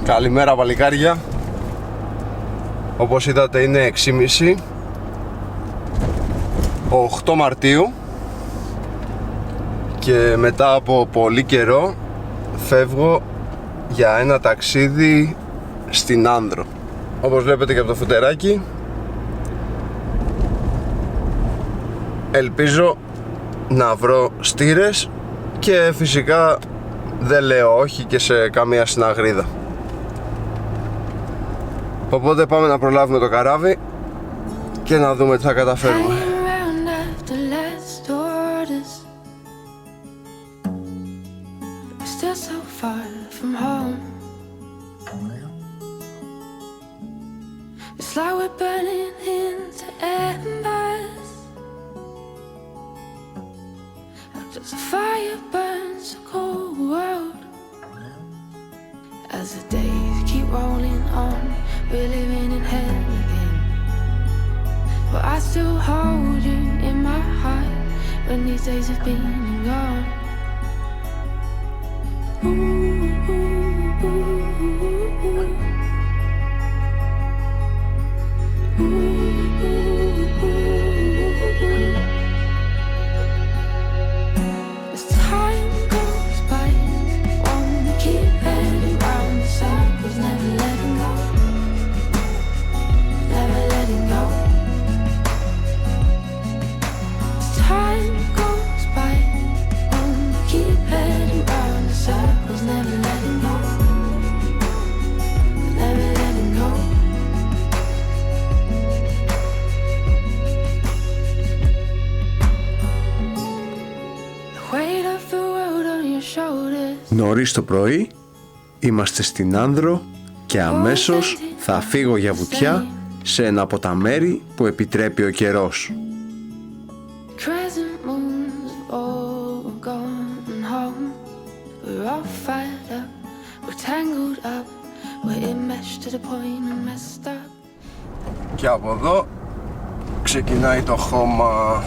Καλημέρα παλικάρια. Όπως είδατε είναι 6.30 8 Μαρτίου και μετά από πολύ καιρό φεύγω για ένα ταξίδι στην Άνδρο. Όπως βλέπετε και από το φουτεράκι, ελπίζω να βρω στήρες και φυσικά δεν λέω όχι και σε καμία συναγρίδα. Οπότε πάμε να προλάβουμε το καράβι και να δούμε τι θα καταφέρουμε. As the days keep rolling on, we're living in hell again. But I still hold you in my heart when these days have been and gone. Ooh, ooh, ooh, ooh, ooh. Ooh, ooh, ooh, ooh. As time goes by, won't keep heading round the circles, never letting go, never letting go. As time goes by, won't keep heading round the circles, never letting go, never letting go. The weight of the world on your shoulders. Νωρίς το πρωί είμαστε στην Άνδρο και αμέσως θα φύγω για βουτιά σε ένα από τα μέρη που επιτρέπει ο καιρός. Crescent moons have all gone home. We're all fired up, we're tangled up, we're enmeshed to the point and messed up. Και από εδώ ξεκινάει το χώμα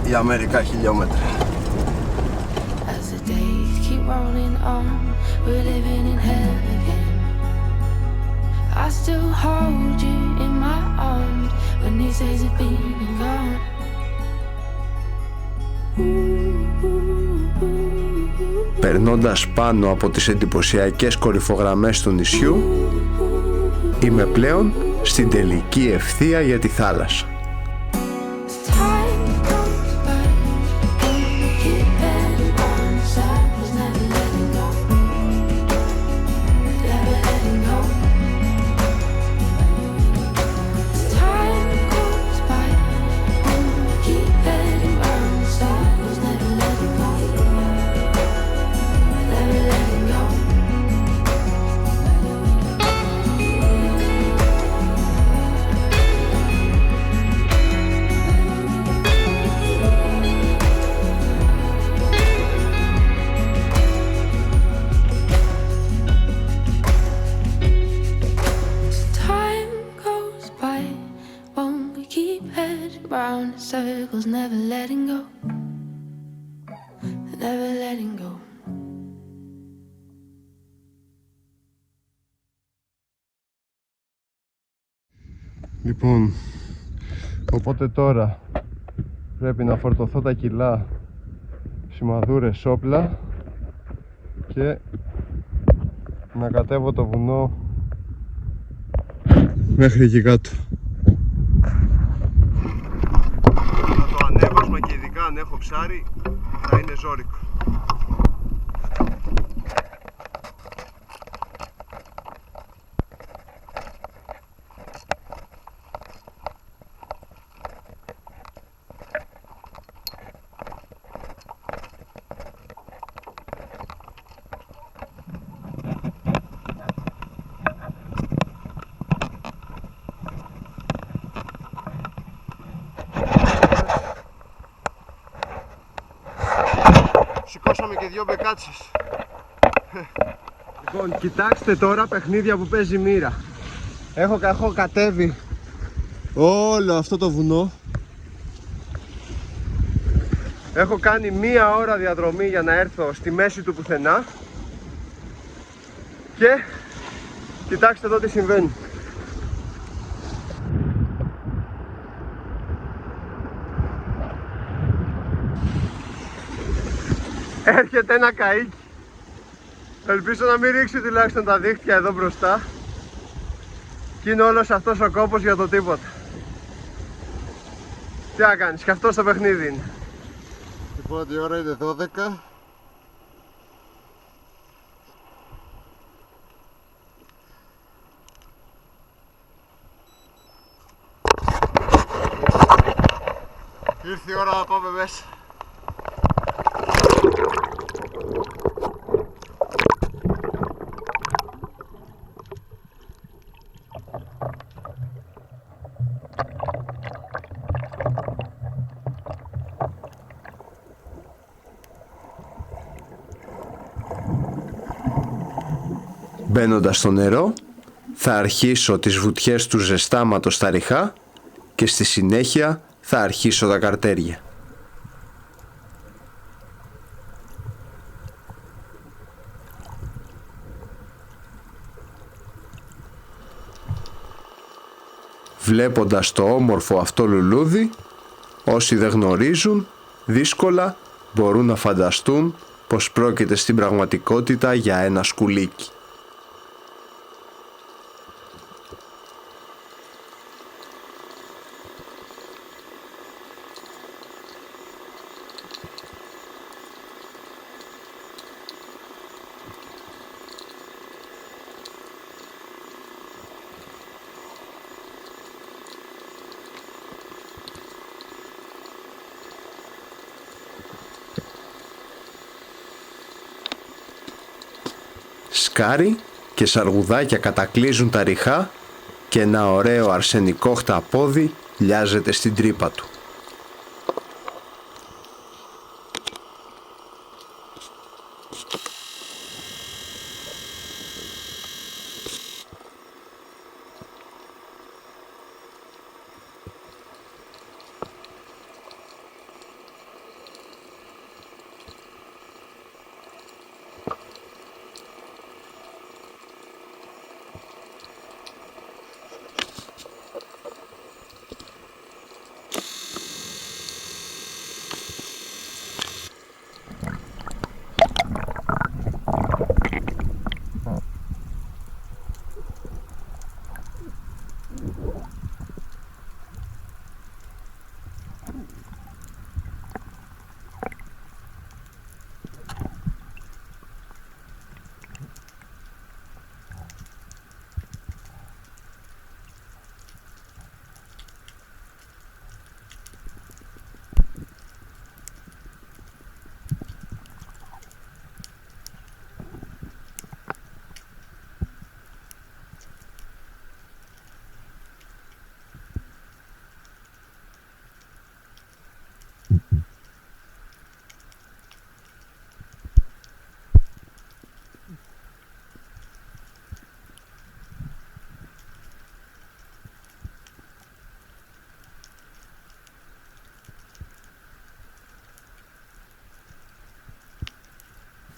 για μερικά χιλιόμετρα. As the days keep rolling on, we're living in hell again. I still hold you in my arms when these days have been and gone. Περνώντας πάνω από τις εντυπωσιακές κορυφογραμμές του νησιού, είμαι πλέον στην τελική ευθεία για τη θάλασσα. Round in circles, never letting go, never letting go. Λοιπόν, οπότε τώρα πρέπει να φορτωθώ τα κιλά, σημαδούρες, όπλα και να κατέβω το βουνό μέχρι εκεί κάτω. Το ανέβασμα και ειδικά αν έχω ψάρι θα είναι ζώρικο. Σηκώσαμε και δυο μπεκάτσες. Λοιπόν, κοιτάξτε τώρα παιχνίδια που παίζει μοίρα. Έχω κατέβει όλο αυτό το βουνό Έχω κάνει 1 ώρα διαδρομή για να έρθω στη μέση του πουθενά. Και κοιτάξτε εδώ τι συμβαίνει. Έρχεται ένα καΐκι. Ελπίζω να μην ρίξει τουλάχιστον τα δίχτυα εδώ μπροστά. Και είναι όλος αυτός ο κόπος για το τίποτα. Τι να κάνεις, και αυτό στο παιχνίδι είναι. Λοιπόν, η ώρα είναι 12. Ήρθε η ώρα να πάμε μέσα. Μπαίνοντας στο νερό, θα αρχίσω τις βουτιές του ζεστάματος στα ριχά και στη συνέχεια θα αρχίσω τα καρτέρια. Βλέποντας το όμορφο αυτό λουλούδι, όσοι δεν γνωρίζουν, δύσκολα μπορούν να φανταστούν πως πρόκειται στην πραγματικότητα για ένα σκουλίκι. Σκάρι και σαργουδάκια κατακλείζουν τα ριχά και ένα ωραίο αρσενικό χταπόδι λιάζεται στην τρύπα του.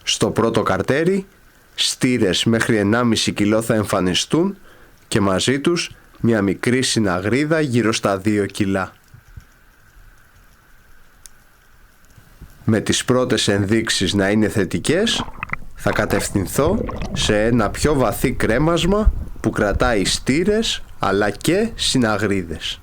Στο πρώτο καρτέρι, στήρες μέχρι 1,5 κιλό θα εμφανιστούν και μαζί τους μια μικρή συναγρίδα γύρω στα 2 κιλά. Με τις πρώτες ενδείξεις να είναι θετικές, θα κατευθυνθώ σε ένα πιο βαθύ κρέμασμα που κρατάει στήρες αλλά και συναγρίδες.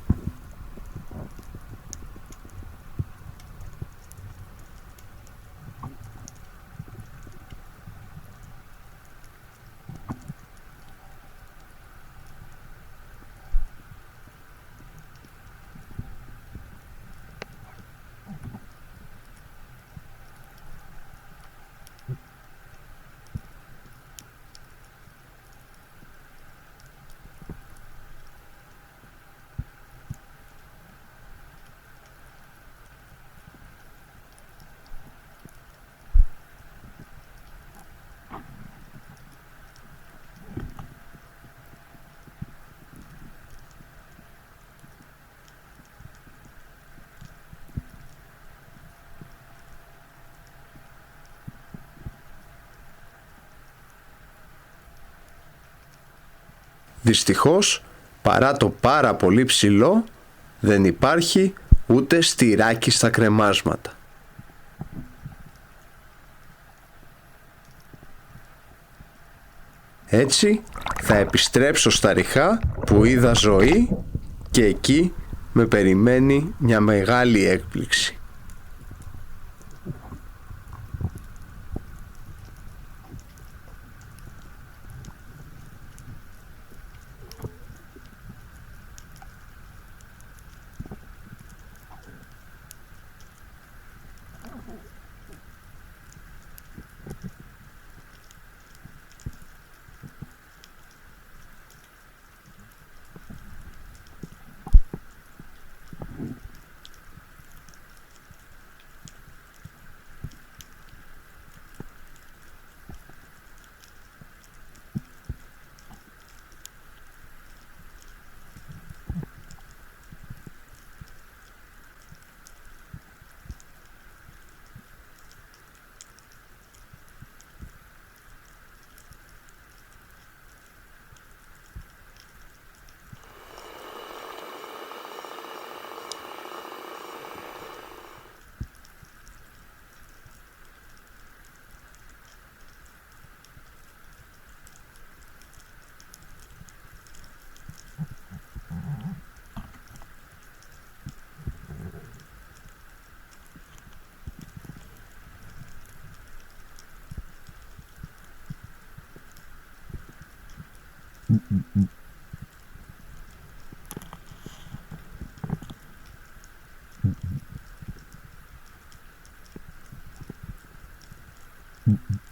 Δυστυχώς, παρά το πάρα πολύ ψηλό, δεν υπάρχει ούτε στηράκι στα κρεμάσματα. Έτσι θα επιστρέψω στα Ριχά που είδα ζωή και εκεί με περιμένει μια μεγάλη έκπληξη.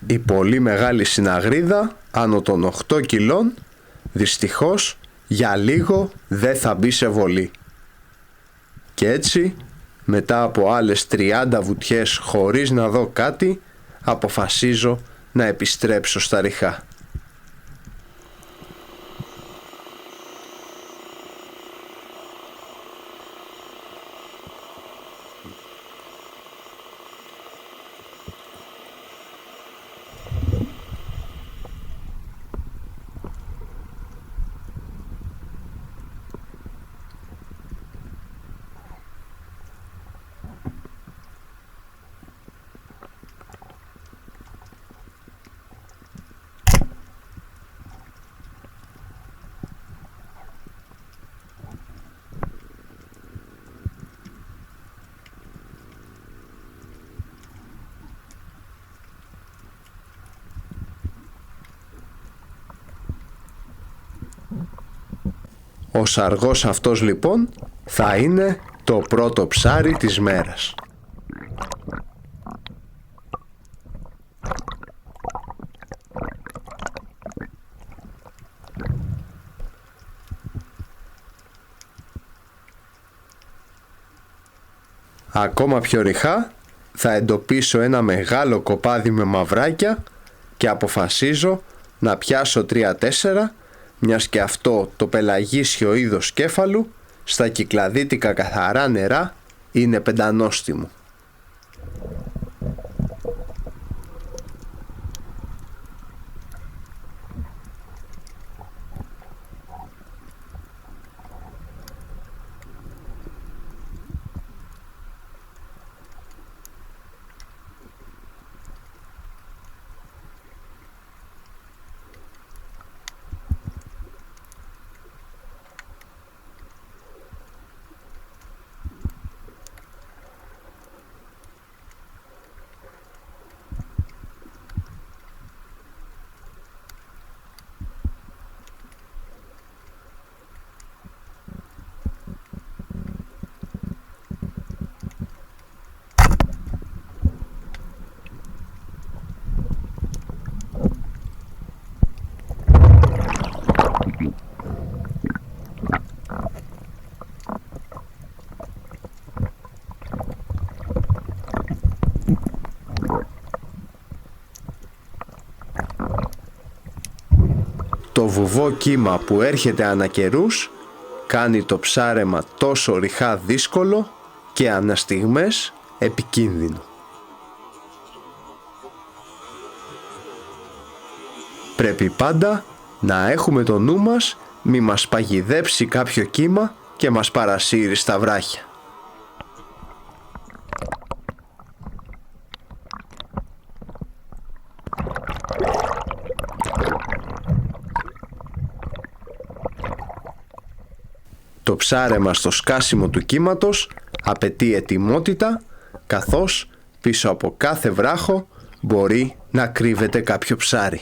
Η πολύ μεγάλη συναγρίδα, άνω των 8 κιλών, δυστυχώς για λίγο δεν θα μπει σε βολή. Και έτσι, μετά από άλλες 30 βουτιές χωρίς να δω κάτι, αποφασίζω να επιστρέψω στα Ριχά. Ο σαργός αυτός λοιπόν θα είναι το πρώτο ψάρι της μέρας. Ακόμα πιο ρηχά θα εντοπίσω ένα μεγάλο κοπάδι με μαυράκια και αποφασίζω να πιάσω 3-4, μιας και αυτό το πελαγίσιο είδος κέφαλου στα κυκλαδίτικα καθαρά νερά είναι πεντανόστιμο. Το βουβό κύμα που έρχεται ανά καιρούς κάνει το ψάρεμα τόσο ρηχά δύσκολο και ανά στιγμές επικίνδυνο. Πρέπει πάντα να έχουμε το νου μας μη μας παγιδέψει κάποιο κύμα και μας παρασύρει στα βράχια. Το ψάρεμα στο σκάσιμο του κύματος απαιτεί ετοιμότητα, καθώς πίσω από κάθε βράχο μπορεί να κρύβεται κάποιο ψάρι.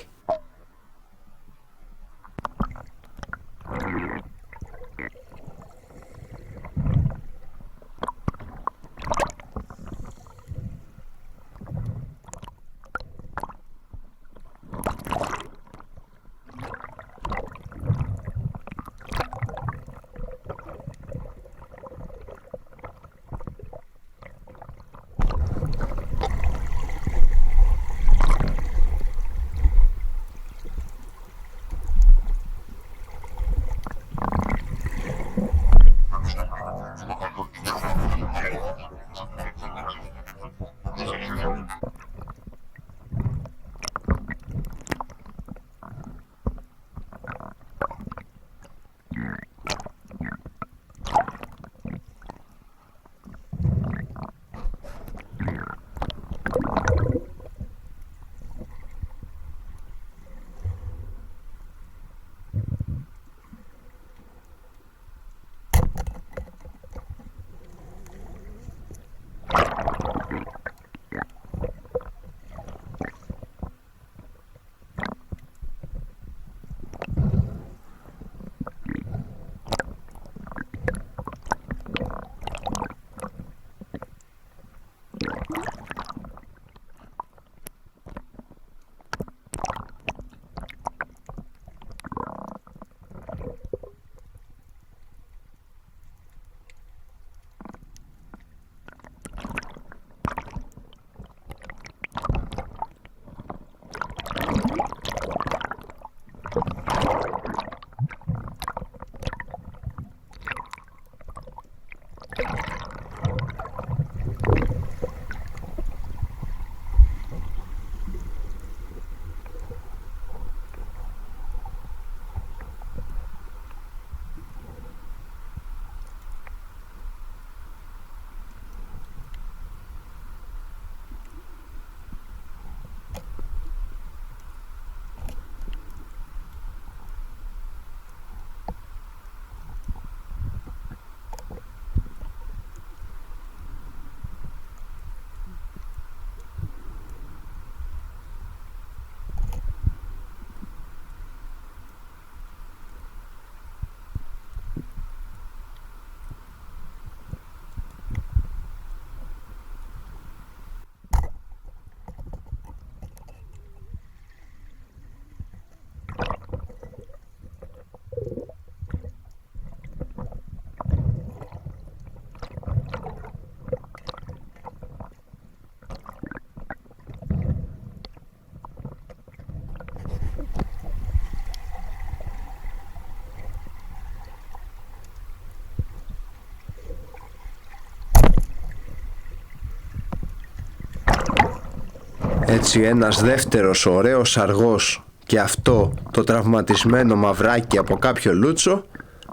Έτσι ένας δεύτερος ωραίος αργός και αυτό το τραυματισμένο μαυράκι από κάποιο λούτσο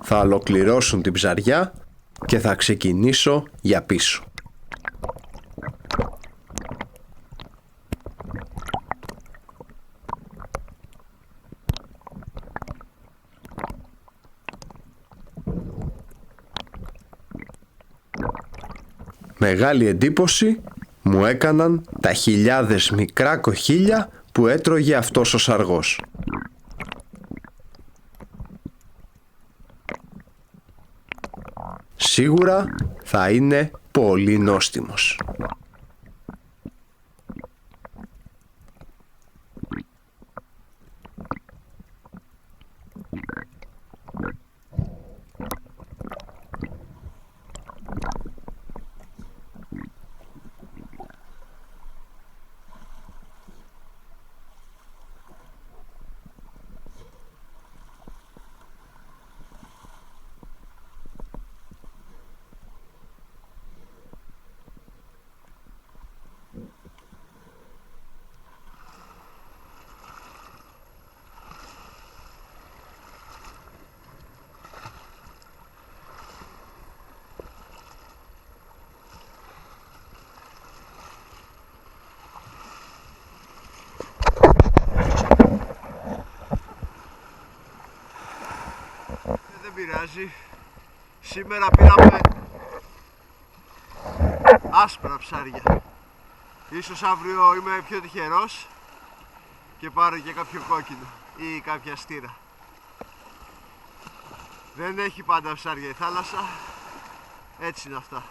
θα ολοκληρώσουν την ψαριά και θα ξεκινήσω για πίσω. Μεγάλη εντύπωση μου έκαναν τα χιλιάδες μικρά κοχύλια που έτρωγε αυτός ο σαργός. Σίγουρα θα είναι πολύ νόστιμος. Δεν πειράζει. Σήμερα πήραμε άσπρα ψάρια. Ίσως αύριο είμαι πιο τυχερός και πάρω και κάποιο κόκκινο ή κάποια στήρα. Δεν έχει πάντα ψάρια η θάλασσα. Έτσι είναι αυτά.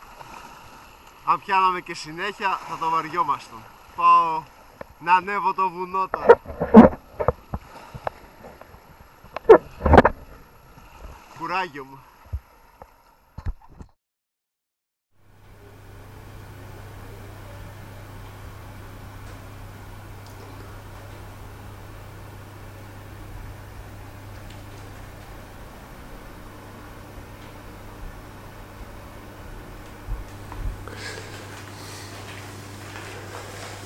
Αν πιάναμε και συνέχεια θα το βαριόμασταν. Πάω να ανέβω το βουνό τώρα. Κουράγιο μου.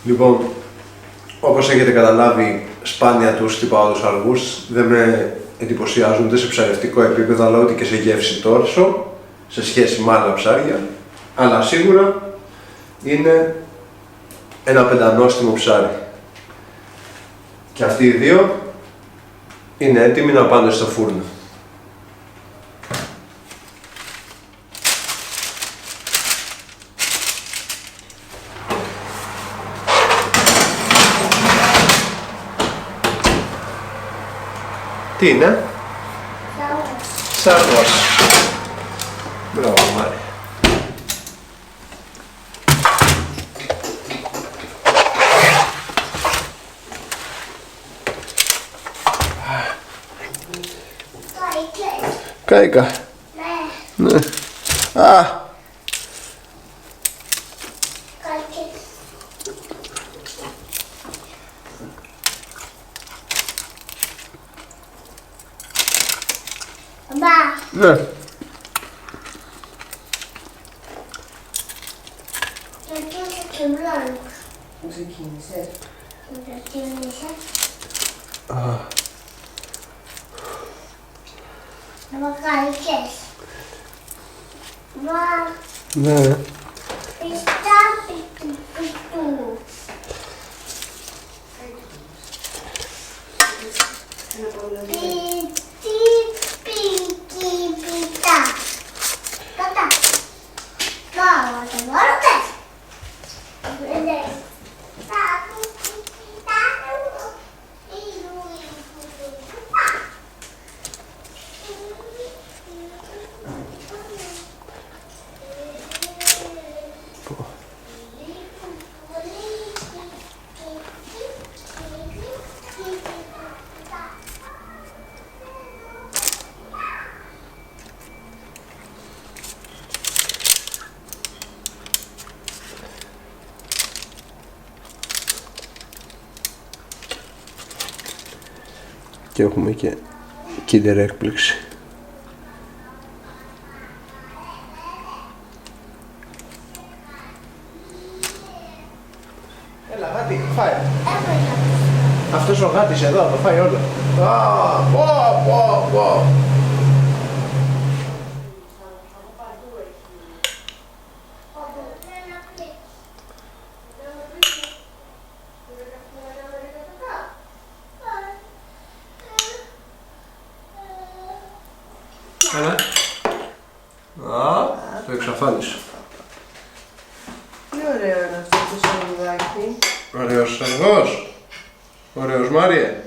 Λοιπόν, όπως έχετε καταλάβει, σπάνια τους τυπάω αργούς, δεν με εντυπωσιάζουν ούτε σε ψαρευτικό επίπεδο αλλά ούτε και σε γεύση τόσο σε σχέση με άλλα ψάρια, αλλά σίγουρα είναι ένα πεντανόστιμο ψάρι και αυτοί οι δύο είναι έτοιμοι να πάνε στο φούρνο. Τι είναι? Σάρδος. Μπράβο, Μάρια. Κάηκα. Ναι. Α! Ναι. Ξεκίνησε. Να μακαρικές. Ναι. Πιστά πιτού. Και έχουμε και Kinder έκπληξη. Έλα γάτι, φάει. Αυτός ο γάτης εδώ το φάει όλο. Έλα. Το εξαφάνισε. Τι ωραίο είναι αυτό το σαλουδάκι. Ωραίος αργός. Ωραίος Μάριε.